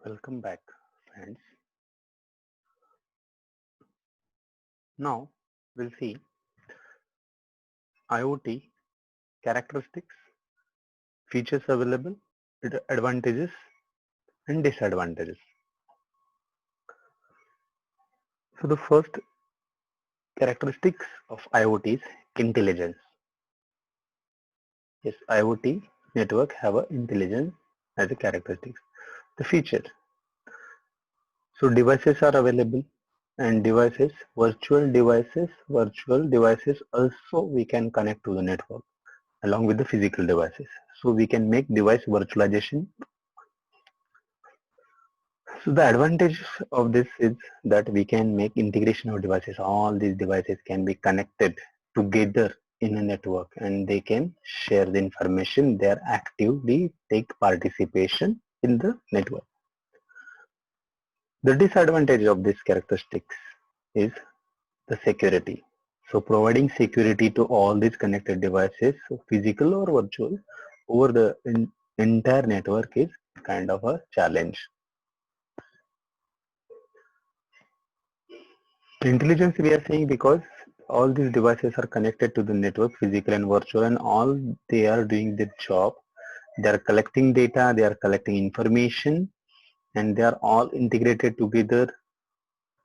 Welcome back, friends. Now we'll see IoT characteristics, features available, advantages and disadvantages. So the first characteristics of IoT is intelligence. Yes, IoT network have a intelligence as a characteristics. The feature. So devices are available and virtual devices also we can connect to the network along with the physical devices. So we can make device virtualization. So the advantage of this is that we can make integration of devices. All these devices can be connected together in a network and they can share the information. They are actively take participation in the network. The disadvantage of these characteristics is the security. So providing security to all these connected devices, so physical or virtual, over the entire network is kind of a challenge. Intelligence we are saying because all these devices are connected to the network, physical and virtual, and all they are doing their job. They are collecting data, they are collecting information, and they are all integrated together.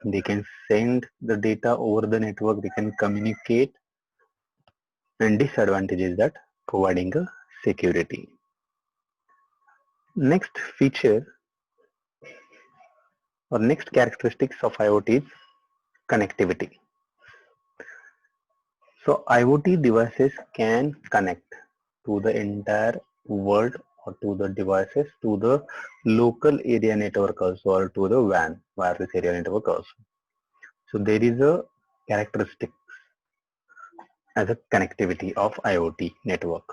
They can send the data over the network, they can communicate, and disadvantage is that providing a security. Next feature or next characteristics of IoT is connectivity. So IoT devices can connect to the entire world or to the devices to the local area network also or to the WAN, wireless area network also. So there is a characteristic as a connectivity of IoT network.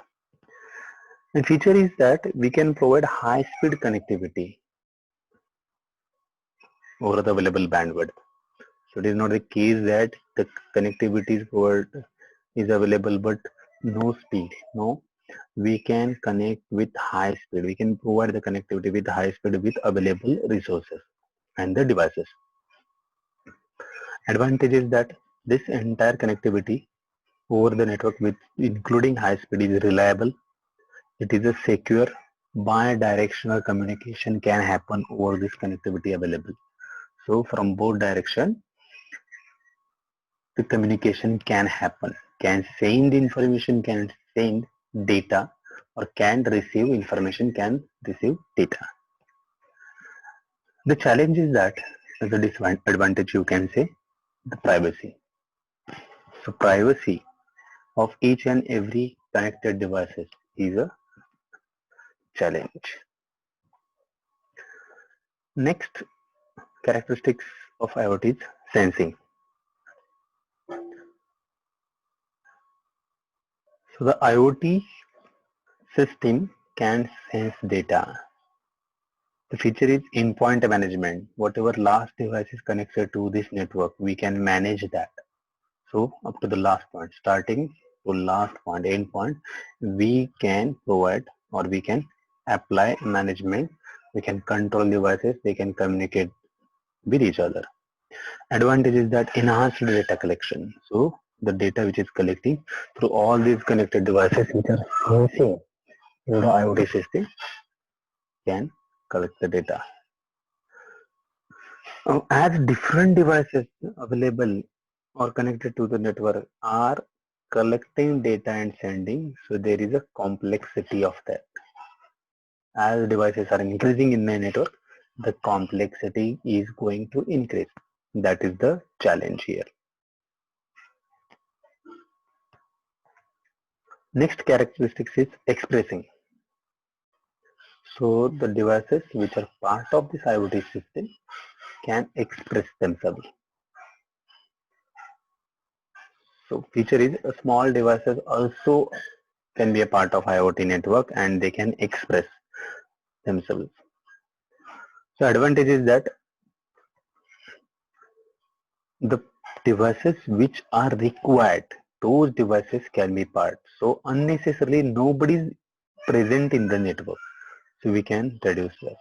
And feature is that we can provide high speed connectivity over the available bandwidth. So it is not the case that the connectivity is available but no speed. No, we can connect with high speed. We can provide the connectivity with high speed with available resources and the devices. Advantage is that this entire connectivity over the network with including high speed is reliable. It is a secure bi-directional communication can happen over this connectivity available. So from both direction the communication can happen, can send information, can send data, or can receive information, can receive data. The challenge is that as a disadvantage you can say the privacy. So privacy of each and every connected devices is a challenge. Next characteristics of IoT is sensing. So the IoT system can sense data. The feature is endpoint management. Whatever last device is connected to this network, we can manage that. So up to the last point, starting to last point, end point, we can provide or we can apply management. We can control devices. They can communicate with each other. Advantage is that enhanced data collection. So the data which is collecting through all these connected devices which are sensing in the IoT system can collect the data. As different devices available or connected to the network are collecting data and sending, so there is a complexity of that. As devices are increasing in the network, the complexity is going to increase. That is the challenge here. Next characteristics is expressing. So the devices which are part of this IoT system can express themselves. So feature is small devices also can be a part of IoT network and they can express themselves. So advantage is that the devices which are required, those devices can be part. So unnecessarily nobody is present in the network. So we can reduce that.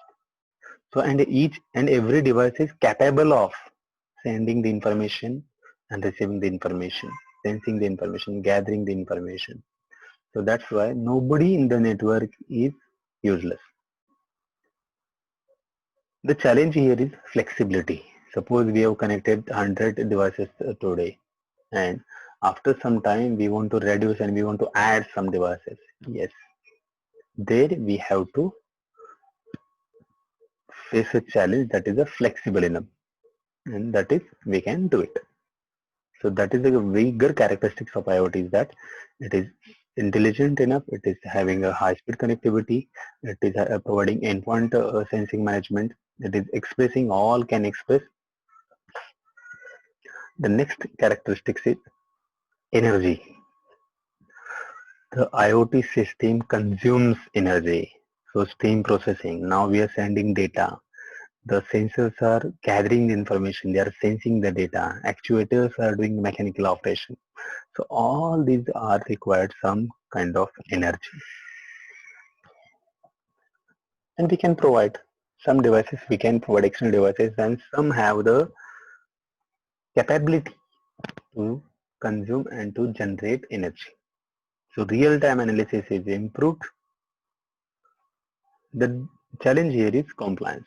So and each and every device is capable of sending the information and receiving the information, sensing the information, gathering the information. So that's why nobody in the network is useless. The challenge here is flexibility. Suppose we have connected 100 devices today, and after some time we want to reduce and we want to add some devices. Yes, there we have to face a challenge that is a flexible enough, and that is we can do it. So that is the bigger characteristics of IoT is that it is intelligent enough, it is having a high speed connectivity, it is providing endpoint sensing management, it is expressing all can express. The next characteristics is energy. The IoT system consumes energy. So stream processing, now we are sending data. The sensors are gathering the information, they are sensing the data. Actuators are doing mechanical operation. So all these are required some kind of energy. And we can provide some devices, we can provide external devices, and some have the capability to consume and to generate energy. So real-time analysis is improved. The challenge here is compliance.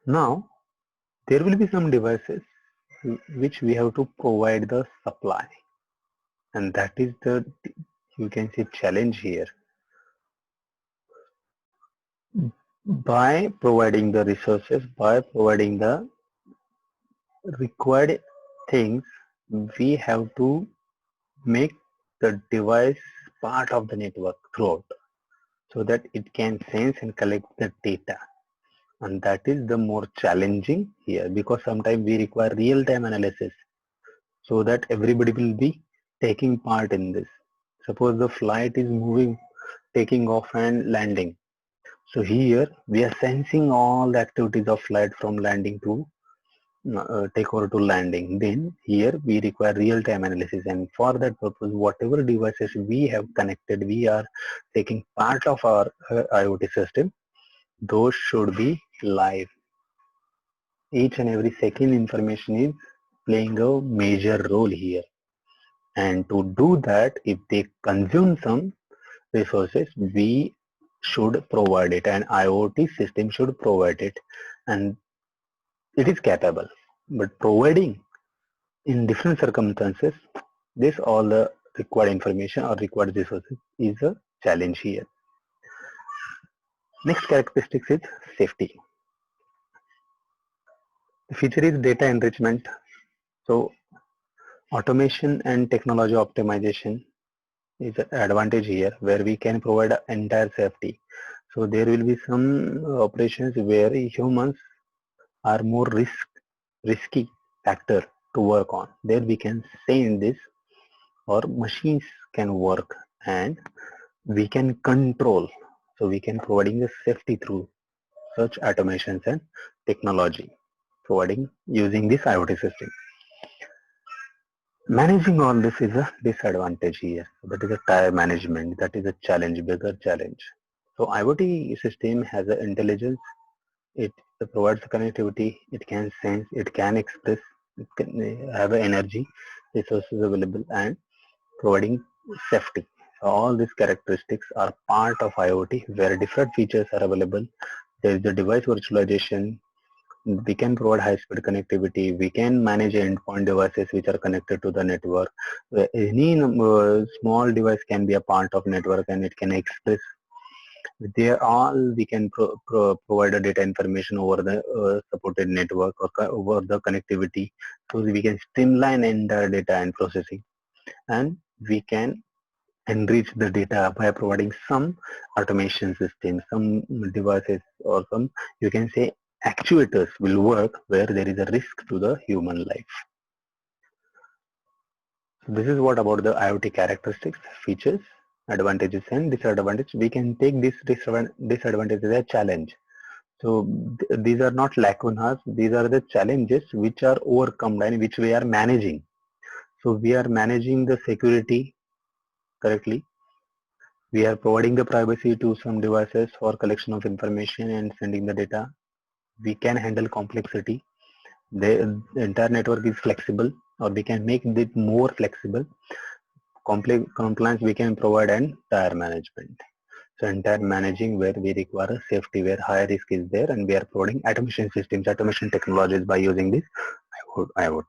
Now, there will be some devices which we have to provide the supply, and that is the, you can say, challenge here. By providing the resources, by providing the required things, we have to make the device part of the network throughout so that it can sense and collect the data. And that is the more challenging here, because sometimes we require real-time analysis so that everybody will be taking part in this. Suppose the flight is moving, taking off and landing. So here we are sensing all the activities of flight from landing to take over to landing. Then here we require real-time analysis, and for that purpose whatever devices we have connected, we are taking part of our IoT system, those should be live. Each and every second information is playing a major role here, and to do that, if they consume some resources, we should provide it, and IoT system should provide it, and it is capable. But providing in different circumstances, this all the required information or required resources is a challenge here. Next characteristics is safety. The feature is data enrichment. So automation and technology optimization is an advantage here, where we can provide entire safety. So there will be some operations where humans are more risky factor to work on. There we can send this, or machines can work, and we can control. So we can providing the safety through such automations and technology, providing using this IoT system. Managing all this is a disadvantage here. That is a tire management. That is a challenge, bigger challenge. So IoT system has an intelligence. It provides connectivity. It can sense. It can express. It can have energy, resources available, and providing safety. So all these characteristics are part of IoT, where different features are available. There is the device virtualization. We can provide high-speed connectivity. We can manage endpoint devices which are connected to the network. Any small device can be a part of network, and it can express. They all we can provide a data information over the supported network or over the connectivity, so we can streamline in the data and processing, and we can enrich the data by providing some automation system, some devices, or some, you can say, actuators will work where there is a risk to the human life. So this is what about the IoT characteristics, features, advantages and disadvantages. We can take this disadvantages as a challenge. So these are not lacunas, these are the challenges which are overcome and which we are managing. So we are managing the security correctly. We are providing the privacy to some devices for collection of information and sending the data. We can handle complexity. The entire network is flexible, or we can make it more flexible. Complex compliance we can provide and entire management. So entire managing where we require a safety where high risk is there, and we are providing automation systems, automation technologies by using this IoT.